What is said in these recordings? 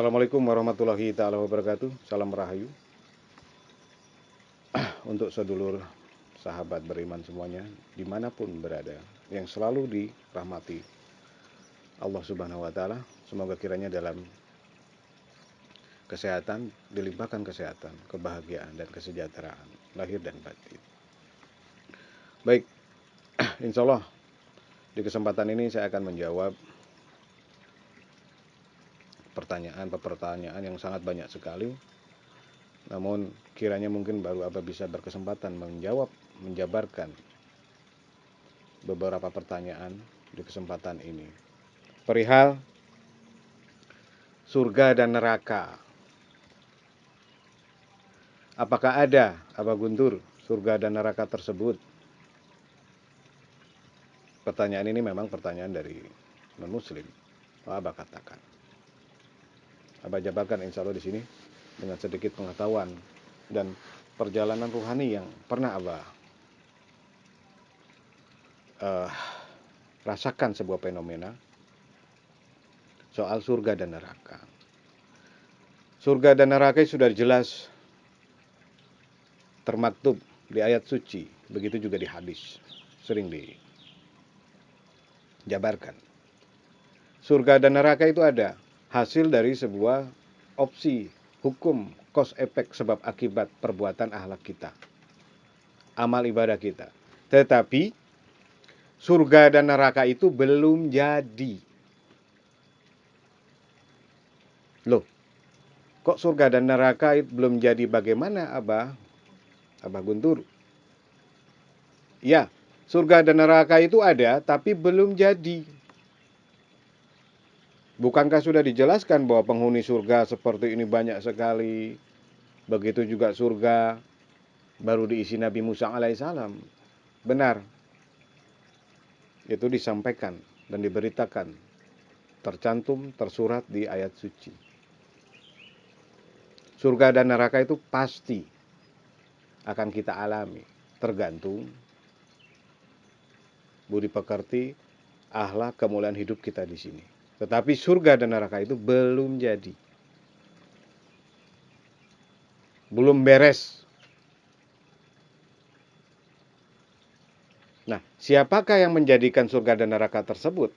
Assalamualaikum warahmatullahi taala wabarakatuh. Salam rahayu untuk sedulur sahabat beriman semuanya dimanapun berada, yang selalu dirahmati Allah Subhanahu wa taala. Semoga kiranya dalam kesehatan dilimpahkan kesehatan, kebahagiaan dan kesejahteraan lahir dan batin. Baik, insya Allah di kesempatan ini saya akan menjawab pertanyaan yang sangat banyak sekali. Namun kiranya mungkin baru Abah bisa berkesempatan menjabarkan beberapa pertanyaan di kesempatan ini. Perihal surga dan neraka. Apakah ada, Abah Guntur, surga dan neraka tersebut? Pertanyaan ini memang pertanyaan dari non-muslim. Abah katakan. Abah jabarkan insya Allah di sini dengan sedikit pengetahuan dan perjalanan ruhani yang pernah Abah rasakan sebuah fenomena soal surga dan neraka. Surga dan neraka sudah jelas termaktub di ayat suci, begitu juga di hadis, sering dijabarkan. Surga dan neraka itu ada hasil dari sebuah opsi hukum cause efek sebab akibat perbuatan akhlak kita, amal ibadah kita. Tetapi surga dan neraka itu belum jadi. Loh, kok surga dan neraka itu belum jadi? Bagaimana Abah Guntur? Ya, surga dan neraka itu ada tapi belum jadi. Bukankah sudah dijelaskan bahwa penghuni surga seperti ini banyak sekali? Begitu juga surga baru diisi Nabi Musa alaihissalam. Benar. Itu disampaikan dan diberitakan, tercantum, tersurat di ayat suci. Surga dan neraka itu pasti akan kita alami, tergantung budi pekerti, akhlak, kemuliaan hidup kita di sini. Tetapi surga dan neraka itu belum jadi. Belum beres. Nah, siapakah yang menjadikan surga dan neraka tersebut?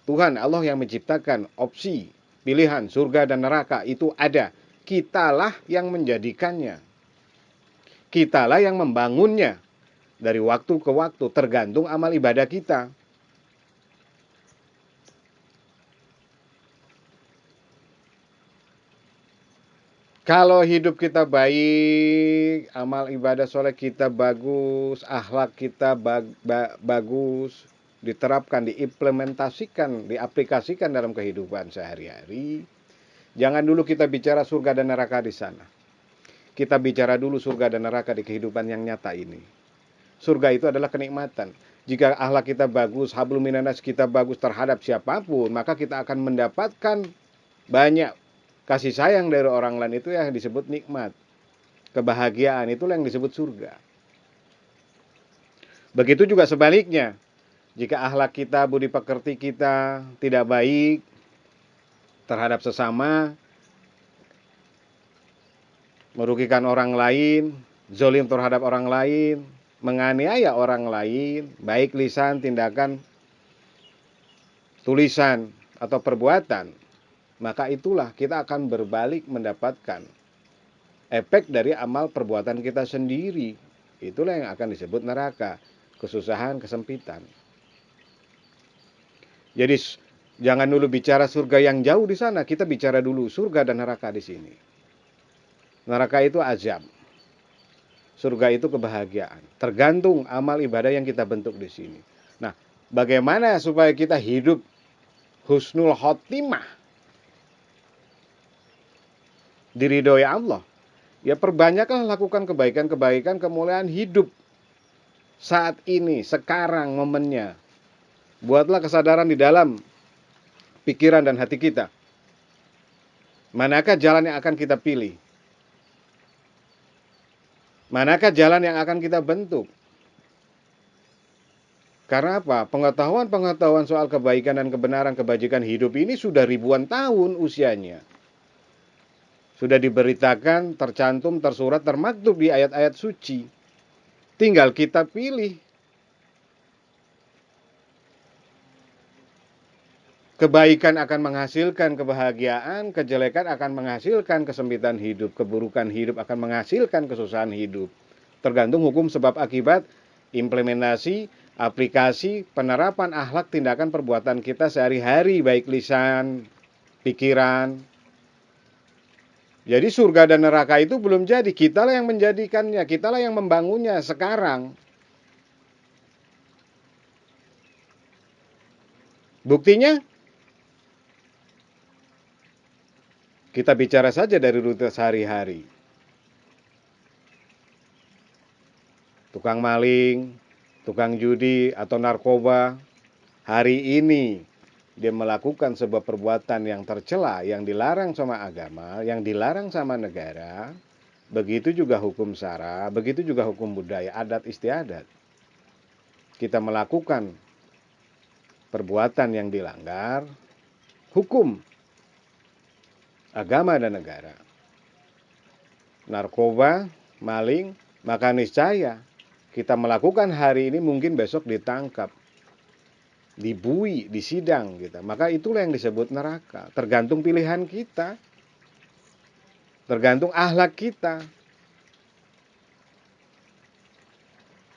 Tuhan Allah yang menciptakan opsi pilihan surga dan neraka itu ada. Kitalah yang menjadikannya. Kitalah yang membangunnya. Dari waktu ke waktu tergantung amal ibadah kita. Kalau hidup kita baik, amal ibadah soleh kita bagus, akhlak kita bagus, diterapkan, diimplementasikan, diaplikasikan dalam kehidupan sehari-hari. Jangan dulu kita bicara surga dan neraka di sana. Kita bicara dulu surga dan neraka di kehidupan yang nyata ini. Surga itu adalah kenikmatan. Jika akhlak kita bagus, hablum minanas kita bagus terhadap siapapun, maka kita akan mendapatkan banyak kasih sayang dari orang lain. Itu yang disebut nikmat. Kebahagiaan itulah yang disebut surga. Begitu juga sebaliknya. Jika akhlak kita, budi pekerti kita tidak baik terhadap sesama, merugikan orang lain, zolim terhadap orang lain, menganiaya orang lain, baik lisan, tindakan, tulisan, atau perbuatan, maka itulah kita akan berbalik mendapatkan efek dari amal perbuatan kita sendiri. Itulah yang akan disebut neraka, kesusahan, kesempitan. Jadi jangan dulu bicara surga yang jauh di sana, kita bicara dulu surga dan neraka di sini. Neraka itu azab. Surga itu kebahagiaan. Tergantung amal ibadah yang kita bentuk di sini. Nah, bagaimana supaya kita hidup husnul khotimah, diridhoi Allah? Ya perbanyaklah lakukan kebaikan-kebaikan, kemuliaan hidup saat ini, sekarang momennya. Buatlah kesadaran di dalam pikiran dan hati kita. Manakah jalan yang akan kita pilih? Manakah jalan yang akan kita bentuk? Karena apa? Pengetahuan-pengetahuan soal kebaikan dan kebenaran, kebajikan hidup ini sudah ribuan tahun usianya. Sudah diberitakan, tercantum, tersurat, termaktub di ayat-ayat suci. Tinggal kita pilih. Kebaikan akan menghasilkan kebahagiaan, kejelekan akan menghasilkan kesempitan hidup, keburukan hidup akan menghasilkan kesusahan hidup. Tergantung hukum sebab akibat, implementasi, aplikasi, penerapan akhlak, tindakan, perbuatan kita sehari-hari, baik lisan, pikiran. Jadi surga dan neraka itu belum jadi, kitalah yang menjadikannya, kitalah yang membangunnya sekarang. Buktinya, kita bicara saja dari rute sehari-hari. Tukang maling, tukang judi, atau narkoba, hari ini dia melakukan sebuah perbuatan yang tercela, yang dilarang sama agama, yang dilarang sama negara. Begitu juga hukum syara, begitu juga hukum budaya, adat istiadat. Kita melakukan perbuatan yang dilanggar, hukum agama dan negara. Narkoba, maling, maka niscaya kita melakukan hari ini mungkin besok ditangkap, dibui, disidang gitu. Maka itulah yang disebut neraka. Tergantung pilihan kita. Tergantung akhlak kita.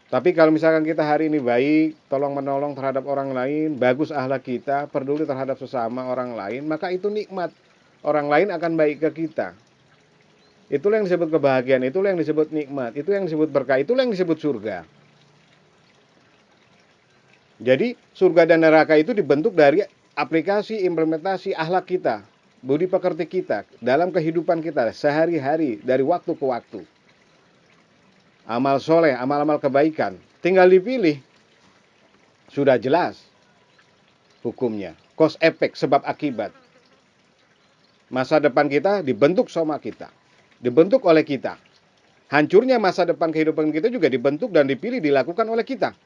Tapi kalau misalkan kita hari ini baik, tolong menolong terhadap orang lain, bagus akhlak kita, peduli terhadap sesama orang lain, maka itu nikmat. Orang lain akan baik ke kita. Itulah yang disebut kebahagiaan, itulah yang disebut nikmat, itu yang disebut berkah, itulah yang disebut surga. Jadi surga dan neraka itu dibentuk dari aplikasi implementasi akhlak kita, budi pekerti kita, dalam kehidupan kita sehari-hari dari waktu ke waktu. Amal soleh, amal-amal kebaikan, tinggal dipilih. Sudah jelas hukumnya, cause efek, sebab akibat. Masa depan kita dibentuk sama kita, dibentuk oleh kita. Hancurnya masa depan kehidupan kita juga dibentuk dan dipilih, dilakukan oleh kita.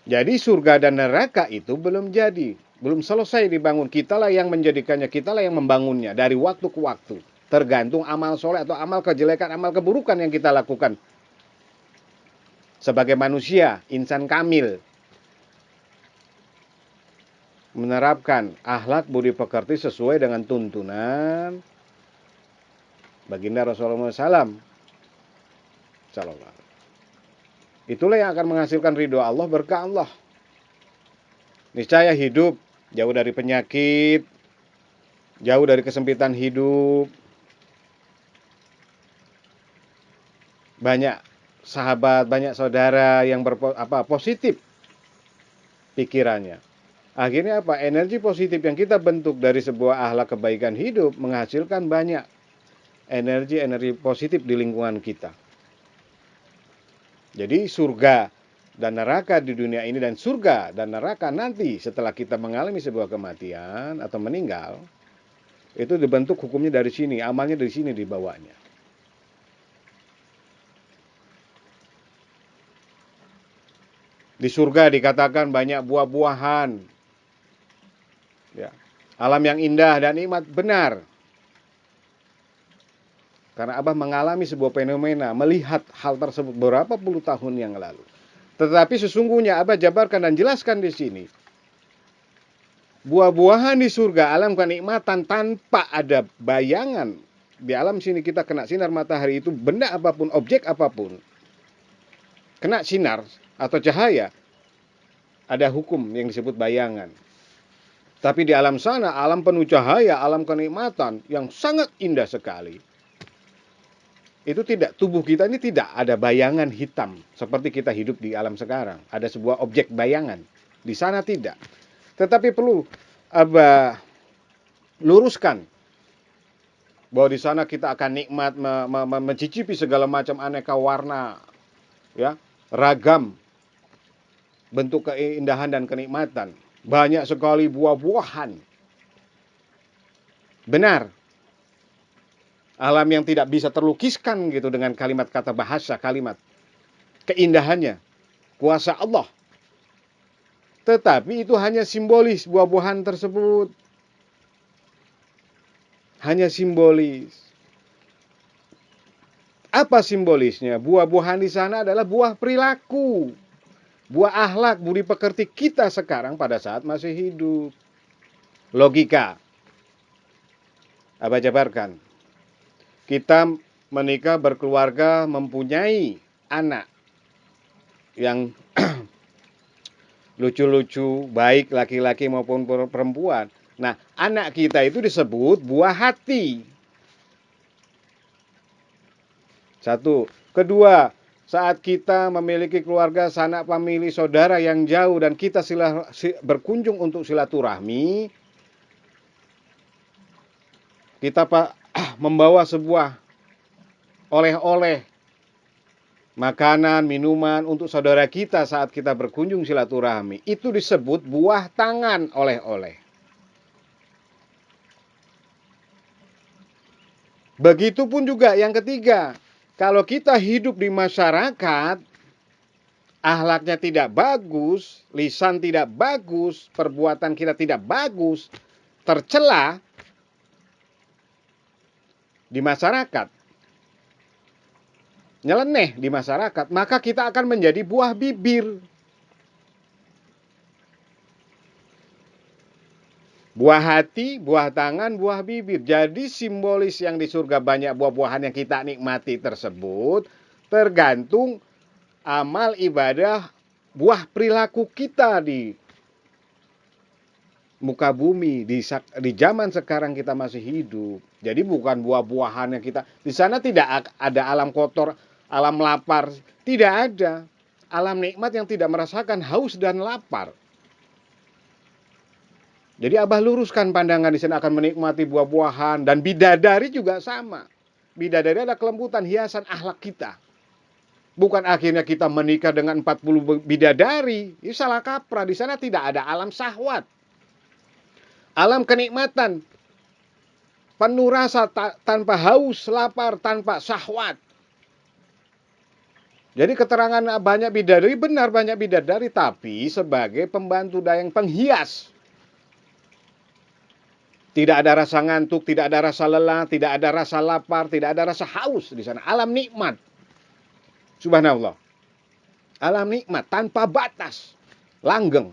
Jadi surga dan neraka itu belum jadi, belum selesai dibangun. Kitalah yang menjadikannya, kitalah yang membangunnya dari waktu ke waktu. Tergantung amal soleh atau amal kejelekan, amal keburukan yang kita lakukan. Sebagai manusia, insan kamil, menerapkan akhlak budi pekerti sesuai dengan tuntunan baginda Rasulullah SAW. Itulah yang akan menghasilkan ridho Allah, berkah Allah. Niscaya hidup jauh dari penyakit, jauh dari kesempitan hidup. Banyak sahabat, banyak saudara yang positif pikirannya. Akhirnya apa? Energi positif yang kita bentuk dari sebuah akhlak kebaikan hidup menghasilkan banyak energi positif di lingkungan kita. Jadi surga dan neraka di dunia ini dan surga dan neraka nanti setelah kita mengalami sebuah kematian atau meninggal, itu dibentuk hukumnya dari sini, amalnya dari sini dibawanya. Di surga dikatakan banyak buah-buahan, ya, alam yang indah dan nikmat, benar. Karena Abah mengalami sebuah fenomena, melihat hal tersebut beberapa puluh tahun yang lalu. Tetapi sesungguhnya Abah jabarkan dan jelaskan di sini. Buah-buahan di surga, alam kenikmatan tanpa ada bayangan. Di alam sini kita kena sinar matahari itu, benda apapun, objek apapun, kena sinar atau cahaya, ada hukum yang disebut bayangan. Tapi di alam sana, alam penuh cahaya, alam kenikmatan yang sangat indah sekali. Itu tidak, tubuh kita ini tidak ada bayangan hitam seperti kita hidup di alam sekarang. Ada sebuah objek bayangan. Di sana tidak. Tetapi perlu Abah luruskan bahwa di sana kita akan nikmat mencicipi segala macam aneka warna, ya, ragam bentuk keindahan dan kenikmatan. Banyak sekali buah-buahan. Benar. Alam yang tidak bisa terlukiskan gitu dengan kalimat kata bahasa, kalimat keindahannya, kuasa Allah. Tetapi itu hanya simbolis buah-buahan tersebut. hanya simbolis. Apa simbolisnya? Buah-buahan di sana adalah buah perilaku, buah akhlak, budi pekerti kita sekarang pada saat masih hidup. Logika. Abah jabarkan. Kita menikah, berkeluarga, mempunyai anak yang lucu-lucu, baik laki-laki maupun perempuan. Nah, anak kita itu disebut buah hati. Satu. Kedua, saat kita memiliki keluarga, sanak famili, saudara yang jauh dan kita berkunjung untuk silaturahmi, kita membawa sebuah oleh-oleh, makanan, minuman untuk saudara kita saat kita berkunjung silaturahmi. Itu disebut buah tangan oleh-oleh. Begitupun juga yang ketiga, kalau kita hidup di masyarakat, akhlaknya tidak bagus, lisan tidak bagus, perbuatan kita tidak bagus, tercela di masyarakat, nyeleneh di masyarakat, maka kita akan menjadi buah bibir. Buah hati, buah tangan, buah bibir. Jadi simbolis yang di surga banyak buah-buahan yang kita nikmati tersebut tergantung amal ibadah, buah perilaku kita di muka bumi, di zaman sekarang kita masih hidup. Jadi bukan buah-buahan yang kita, di sana tidak ada alam kotor, alam lapar, tidak ada. Alam nikmat yang tidak merasakan haus dan lapar. Jadi Abah luruskan pandangan di sana akan menikmati buah-buahan, dan bidadari juga sama. Bidadari adalah kelembutan hiasan akhlak kita. Bukan akhirnya kita menikah dengan 40 bidadari. Itu salah kaprah. Di sana tidak ada alam syahwat. Alam kenikmatan. Penuh rasa tanpa haus, lapar, tanpa syahwat. Jadi keterangan banyak bidadari, benar banyak bidadari, tapi sebagai pembantu dayang penghias. Tidak ada rasa ngantuk, tidak ada rasa lelah, tidak ada rasa lapar, tidak ada rasa haus di sana. Alam nikmat. Subhanallah. Alam nikmat tanpa batas. Langgeng.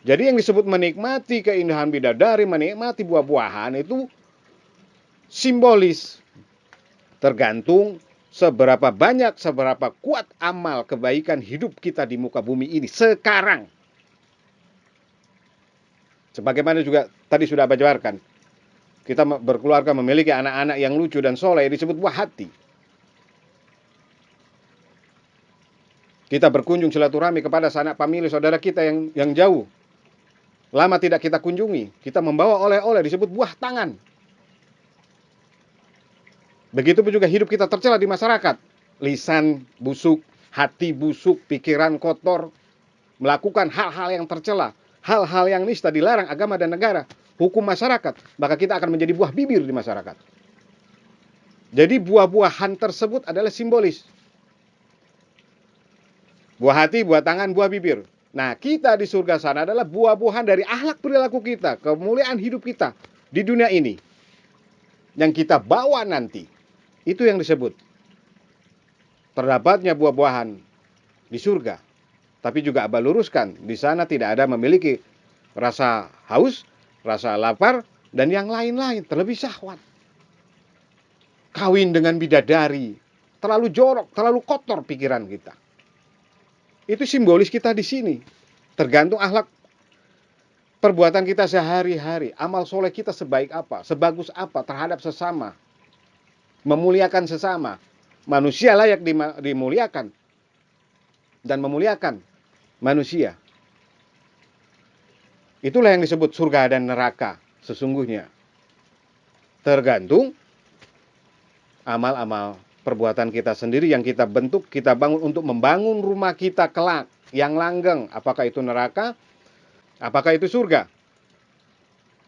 Jadi yang disebut menikmati keindahan bidadari, menikmati buah-buahan itu simbolis. Tergantung seberapa banyak, seberapa kuat amal kebaikan hidup kita di muka bumi ini sekarang. Sebagaimana juga tadi sudah Abah jabarkan, kita berkeluarga memiliki anak-anak yang lucu dan soleh disebut buah hati. Kita berkunjung silaturahmi kepada sanak famili saudara kita yang jauh, lama tidak kita kunjungi, kita membawa oleh-oleh disebut buah tangan. Begitupun juga hidup kita tercela di masyarakat, lisan busuk, hati busuk, pikiran kotor, melakukan hal-hal yang tercela, hal-hal yang nista dilarang agama dan negara, hukum masyarakat, maka kita akan menjadi buah bibir di masyarakat. Jadi buah-buahan tersebut adalah simbolis. Buah hati, buah tangan, buah bibir. Nah, kita di surga sana adalah buah-buahan dari akhlak perilaku kita, kemuliaan hidup kita di dunia ini, yang kita bawa nanti. Itu yang disebut terdapatnya buah-buahan di surga. Tapi juga Abah luruskan, di sana tidak ada memiliki rasa haus, rasa lapar, dan yang lain-lain, terlebih syahwat. Kawin dengan bidadari, terlalu jorok, terlalu kotor pikiran kita. Itu simbolis kita di sini. Tergantung akhlak perbuatan kita sehari-hari, amal soleh kita sebaik apa, sebagus apa terhadap sesama. Memuliakan sesama. Manusia layak dimuliakan dan memuliakan manusia. Itulah yang disebut surga dan neraka sesungguhnya. Tergantung amal-amal perbuatan kita sendiri yang kita bentuk, kita bangun untuk membangun rumah kita kelak yang langgeng. Apakah itu neraka? Apakah itu surga?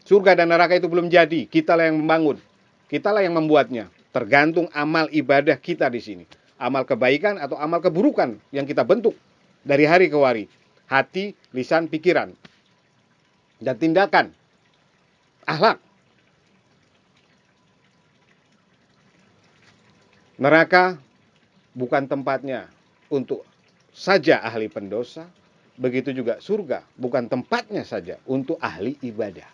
Surga dan neraka itu belum jadi. Kitalah yang membangun. Kitalah yang membuatnya. Tergantung amal ibadah kita di sini. Amal kebaikan atau amal keburukan yang kita bentuk dari hari ke hari. Hati, lisan, pikiran, dan tindakan. Akhlak. Neraka bukan tempatnya untuk saja ahli pendosa, begitu juga surga bukan tempatnya saja untuk ahli ibadah.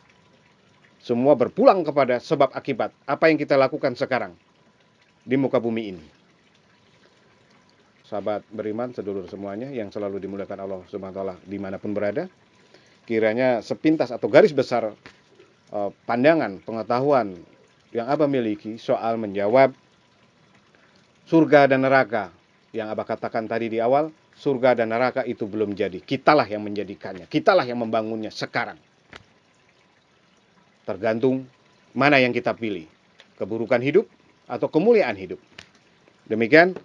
Semua berpulang kepada sebab akibat apa yang kita lakukan sekarang di muka bumi ini. Sahabat beriman, sedulur semuanya yang selalu dimuliakan Allah Subhanahu wa taala dimanapun berada, kiranya sepintas atau garis besar pandangan, pengetahuan yang Abah miliki soal menjawab surga dan neraka yang Abah katakan tadi di awal, surga dan neraka itu belum jadi. Kitalah yang menjadikannya, kitalah yang membangunnya sekarang. Tergantung mana yang kita pilih, keburukan hidup atau kemuliaan hidup. Demikian,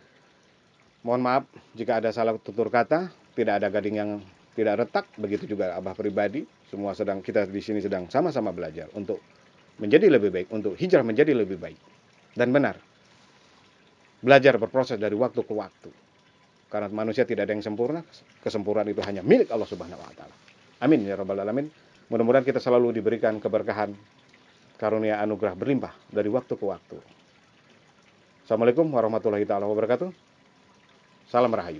mohon maaf jika ada salah tutur kata, tidak ada gading yang tidak retak, begitu juga Abah pribadi. Semua kita di sini sedang sama-sama belajar untuk menjadi lebih baik, untuk hijrah menjadi lebih baik dan benar. Belajar berproses dari waktu ke waktu. Karena manusia tidak ada yang sempurna, kesempurnaan itu hanya milik Allah Subhanahu wa taala. Amin ya rabbal alamin. Mudah-mudahan kita selalu diberikan keberkahan, karunia anugerah berlimpah dari waktu ke waktu. Assalamualaikum warahmatullahi taala wabarakatuh. Salam rahayu.